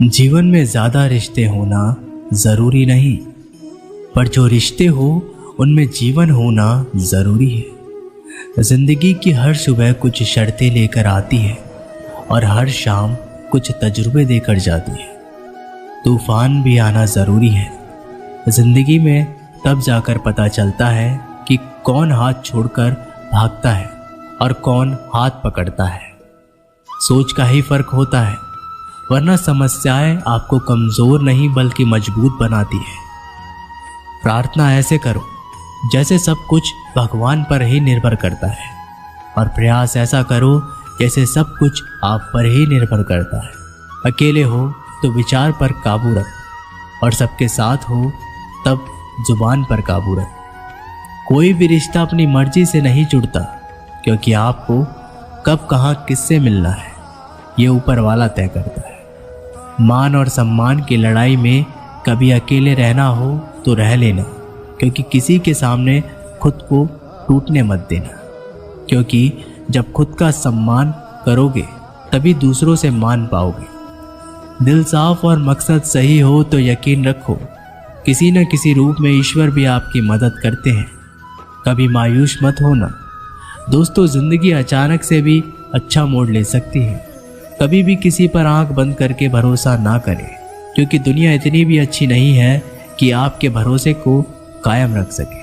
जीवन में ज़्यादा रिश्ते होना ज़रूरी नहीं, पर जो रिश्ते हो उनमें जीवन होना ज़रूरी है। ज़िंदगी की हर सुबह कुछ शर्तें लेकर आती है और हर शाम कुछ तजुर्बे देकर जाती है। तूफान भी आना ज़रूरी है। ज़िंदगी में तब जाकर पता चलता है कि कौन हाथ छोड़कर भागता है और कौन हाथ पकड़ता है। सोच का ही फ़र्क होता है, वरना समस्याएं आपको कमज़ोर नहीं बल्कि मजबूत बनाती है। प्रार्थना ऐसे करो जैसे सब कुछ भगवान पर ही निर्भर करता है, और प्रयास ऐसा करो जैसे सब कुछ आप पर ही निर्भर करता है। अकेले हो तो विचार पर काबू रख, और सबके साथ हो तब जुबान पर काबू रख। कोई भी रिश्ता अपनी मर्जी से नहीं जुड़ता, क्योंकि आपको कब कहाँ किससे मिलना है ये ऊपर वाला तय करता है। मान और सम्मान की लड़ाई में कभी अकेले रहना हो तो रह लेना, क्योंकि किसी के सामने खुद को टूटने मत देना। क्योंकि जब खुद का सम्मान करोगे तभी दूसरों से मान पाओगे। दिल साफ और मकसद सही हो तो यकीन रखो किसी न किसी रूप में ईश्वर भी आपकी मदद करते हैं। कभी मायूस मत होना दोस्तों, जिंदगी अचानक से भी अच्छा मोड़ ले सकती है। कभी भी किसी पर आंख बंद करके भरोसा ना करें, क्योंकि दुनिया इतनी भी अच्छी नहीं है कि आपके भरोसे को कायम रख सके।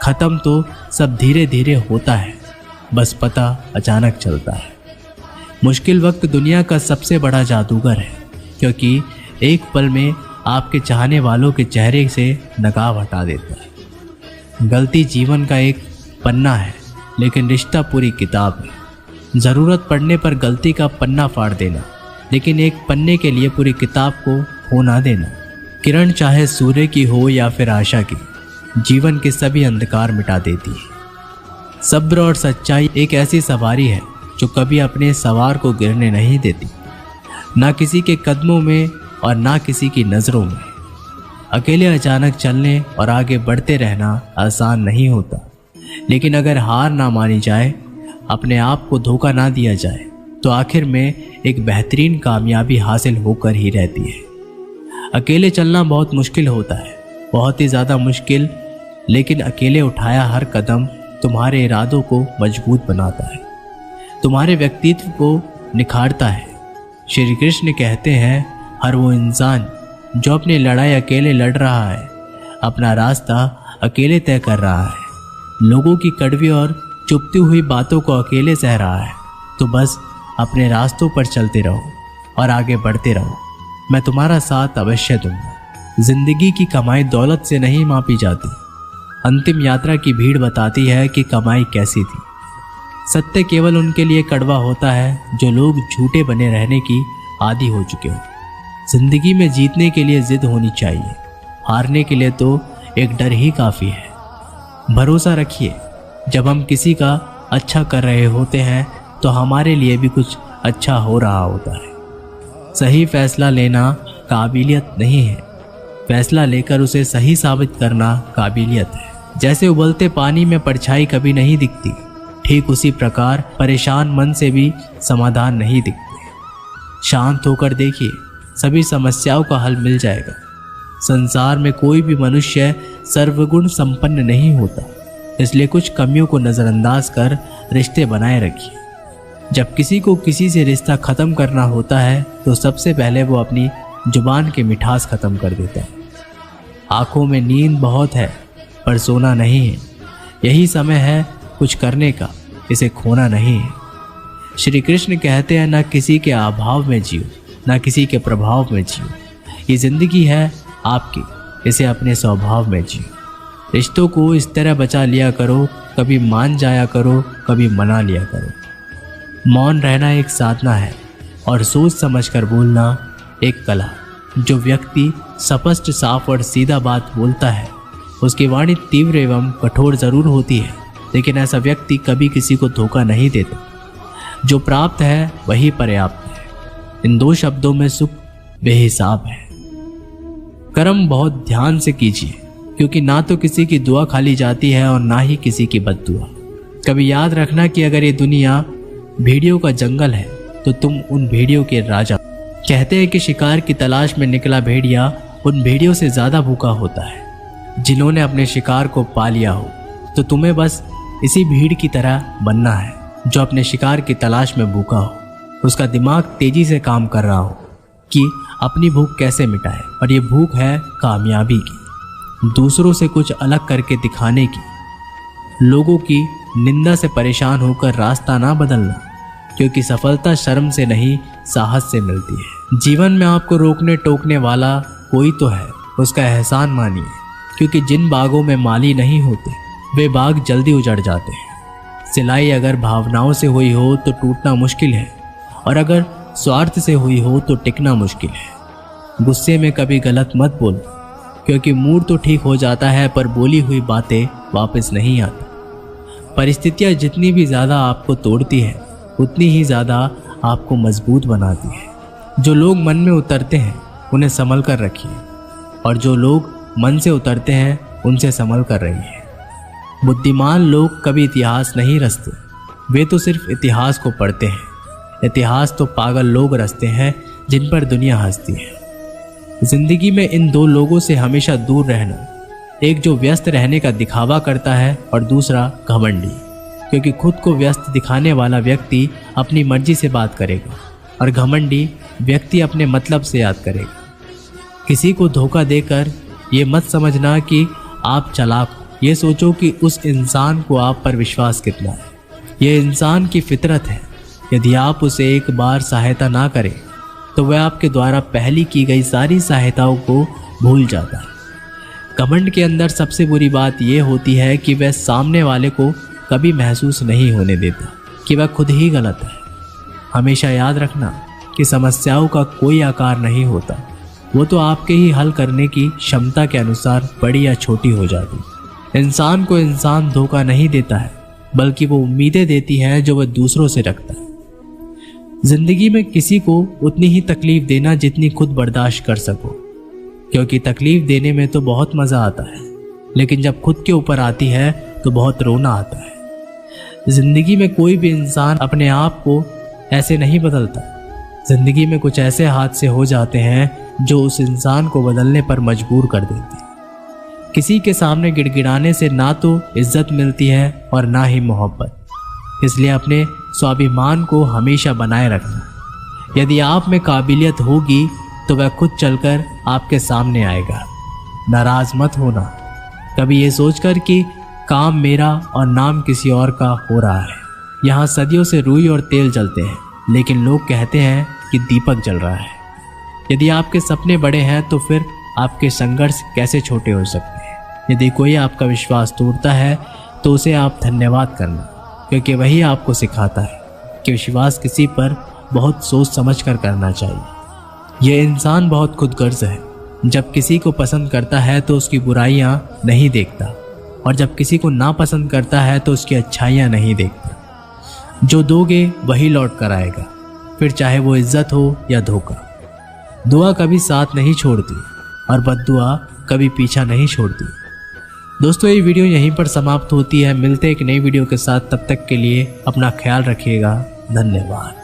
खत्म तो सब धीरे धीरे होता है, बस पता अचानक चलता है। मुश्किल वक्त दुनिया का सबसे बड़ा जादूगर है, क्योंकि एक पल में आपके चाहने वालों के चेहरे से नकाब हटा देता है। गलती जीवन का एक पन्ना है, लेकिन रिश्ता पूरी किताब है। ज़रूरत पड़ने पर गलती का पन्ना फाड़ देना, लेकिन एक पन्ने के लिए पूरी किताब को खो ना देना। किरण चाहे सूर्य की हो या फिर आशा की, जीवन के सभी अंधकार मिटा देती है। सब्र और सच्चाई एक ऐसी सवारी है जो कभी अपने सवार को गिरने नहीं देती, ना किसी के कदमों में और ना किसी की नज़रों में। अकेले अचानक चलने और आगे बढ़ते रहना आसान नहीं होता, लेकिन अगर हार ना मानी जाए, अपने आप को धोखा ना दिया जाए, तो आखिर में एक बेहतरीन कामयाबी हासिल होकर ही रहती है। अकेले चलना बहुत मुश्किल होता है, बहुत ही ज़्यादा मुश्किल, लेकिन अकेले उठाया हर कदम तुम्हारे इरादों को मजबूत बनाता है, तुम्हारे व्यक्तित्व को निखारता है। श्री कृष्ण कहते हैं, हर वो इंसान जो अपनी लड़ाई अकेले लड़ रहा है, अपना रास्ता अकेले तय कर रहा है, लोगों की कड़वी और चुपती हुई बातों को अकेले सह रहा है, तो बस अपने रास्तों पर चलते रहो और आगे बढ़ते रहो। मैं तुम्हारा साथ अवश्य दूंगा। जिंदगी की कमाई दौलत से नहीं मापी जाती, अंतिम यात्रा की भीड़ बताती है कि कमाई कैसी थी। सत्य केवल उनके लिए कड़वा होता है जो लोग झूठे बने रहने की आदी हो चुके हो। जिंदगी में जीतने के लिए जिद होनी चाहिए, हारने के लिए तो एक डर ही काफ़ी है। भरोसा रखिए, जब हम किसी का अच्छा कर रहे होते हैं तो हमारे लिए भी कुछ अच्छा हो रहा होता है। सही फैसला लेना काबिलियत नहीं है, फैसला लेकर उसे सही साबित करना काबिलियत है। जैसे उबलते पानी में परछाई कभी नहीं दिखती, ठीक उसी प्रकार परेशान मन से भी समाधान नहीं दिखते। शांत होकर देखिए, सभी समस्याओं का हल मिल जाएगा। संसार में कोई भी मनुष्य सर्वगुण संपन्न नहीं होता, इसलिए कुछ कमियों को नज़रअंदाज कर रिश्ते बनाए रखिए। जब किसी को किसी से रिश्ता ख़त्म करना होता है तो सबसे पहले वो अपनी जुबान की मिठास ख़त्म कर देता है। आँखों में नींद बहुत है पर सोना नहीं है, यही समय है कुछ करने का, इसे खोना नहीं है। श्री कृष्ण कहते हैं, ना किसी के अभाव में जियो, ना किसी के प्रभाव में जियो। ये ज़िंदगी है आपकी, इसे अपने स्वभाव में जियो। रिश्तों को इस तरह बचा लिया करो, कभी मान जाया करो, कभी मना लिया करो। मौन रहना एक साधना है और सोच समझकर बोलना एक कला। जो व्यक्ति स्पष्ट, साफ और सीधा बात बोलता है, उसकी वाणी तीव्र एवं कठोर जरूर होती है, लेकिन ऐसा व्यक्ति कभी किसी को धोखा नहीं देता। जो प्राप्त है वही पर्याप्त है। इन दो शब्दों में सुख बेहिसाब है। कर्म बहुत ध्यान से कीजिए, क्योंकि ना तो किसी की दुआ खाली जाती है और ना ही किसी की बद्दुआ। कभी याद रखना कि अगर ये दुनिया भेड़ियों का जंगल है तो तुम उन भेड़ियों के राजा। कहते हैं कि शिकार की तलाश में निकला भेड़िया उन भेड़ियों से ज्यादा भूखा होता है जिन्होंने अपने शिकार को पा लिया हो। तो तुम्हें बस इसी भीड़ की तरह बनना है जो अपने शिकार की तलाश में भूखा हो, उसका दिमाग तेजी से काम कर रहा हो कि अपनी भूख कैसे मिटाए। और ये भूख है कामयाबी की, दूसरों से कुछ अलग करके दिखाने की, लोगों की निंदा से परेशान होकर रास्ता ना बदलना, क्योंकि सफलता शर्म से नहीं साहस से मिलती है। जीवन में आपको रोकने टोकने वाला कोई तो है, उसका एहसान मानिए, क्योंकि जिन बागों में माली नहीं होते वे बाग जल्दी उजड़ जाते हैं। सिलाई अगर भावनाओं से हुई हो तो टूटना मुश्किल है, और अगर स्वार्थ से हुई हो तो टिकना मुश्किल है। गुस्से में कभी गलत मत बोलो, क्योंकि मूड तो ठीक हो जाता है पर बोली हुई बातें वापस नहीं आती। परिस्थितियां जितनी भी ज़्यादा आपको तोड़ती है उतनी ही ज़्यादा आपको मजबूत बनाती है। जो लोग मन में उतरते हैं उन्हें संभल कर रखिए, और जो लोग मन से उतरते हैं उनसे संभल कर रहिए। बुद्धिमान लोग कभी इतिहास नहीं रचते, वे तो सिर्फ इतिहास को पढ़ते हैं। इतिहास तो पागल लोग रचते हैं जिन पर दुनिया हंसती है। जिंदगी में इन दो लोगों से हमेशा दूर रहना, एक जो व्यस्त रहने का दिखावा करता है और दूसरा घमंडी, क्योंकि खुद को व्यस्त दिखाने वाला व्यक्ति अपनी मर्जी से बात करेगा और घमंडी व्यक्ति अपने मतलब से याद करेगा। किसी को धोखा देकर ये मत समझना कि आप चालाक हो, ये सोचो कि उस इंसान को आप पर विश्वास कितना है। ये इंसान की फितरत है, यदि आप उसे एक बार सहायता ना करें तो वह आपके द्वारा पहली की गई सारी सहायताओं को भूल जाता है। घमंड के अंदर सबसे बुरी बात यह होती है कि वह सामने वाले को कभी महसूस नहीं होने देता कि वह खुद ही गलत है। हमेशा याद रखना कि समस्याओं का कोई आकार नहीं होता, वो तो आपके ही हल करने की क्षमता के अनुसार बड़ी या छोटी हो जाती। इंसान को इंसान धोखा नहीं देता है, बल्कि वो उम्मीदें देती है जो वह दूसरों से रखता है। जिंदगी में किसी को उतनी ही तकलीफ देना जितनी खुद बर्दाश्त कर सको, क्योंकि तकलीफ देने में तो बहुत मजा आता है, लेकिन जब खुद के ऊपर आती है तो बहुत रोना आता है। जिंदगी में कोई भी इंसान अपने आप को ऐसे नहीं बदलता। जिंदगी में कुछ ऐसे हादसे हो जाते हैं जो उस इंसान को बदलने पर मजबूर कर देते हैं। किसी के सामने गिड़गिड़ाने से ना तो इज्जत मिलती है और ना ही मोहब्बत, इसलिए अपने स्वाभिमान को हमेशा बनाए रखना। यदि आप में काबिलियत होगी तो वह खुद चलकर आपके सामने आएगा। नाराज मत होना कभी ये सोचकर कि काम मेरा और नाम किसी और का हो रहा है। यहाँ सदियों से रुई और तेल जलते हैं, लेकिन लोग कहते हैं कि दीपक जल रहा है। यदि आपके सपने बड़े हैं तो फिर आपके संघर्ष कैसे छोटे हो सकते हैं। यदि कोई आपका विश्वास तोड़ता है तो उसे आप धन्यवाद करना, क्योंकि वही आपको सिखाता है कि विश्वास किसी पर बहुत सोच समझ कर करना चाहिए। यह इंसान बहुत खुदगर्ज है, जब किसी को पसंद करता है तो उसकी बुराइयां नहीं देखता, और जब किसी को नापसंद करता है तो उसकी अच्छाइयां नहीं देखता। जो दोगे वही लौट कर आएगा, फिर चाहे वो इज्जत हो या धोखा। दुआ कभी साथ नहीं छोड़ती और बद्दुआ कभी पीछा नहीं छोड़ती। दोस्तों, ये वीडियो यहीं पर समाप्त होती है। मिलते हैं एक नई वीडियो के साथ, तब तक के लिए अपना ख्याल रखिएगा। धन्यवाद।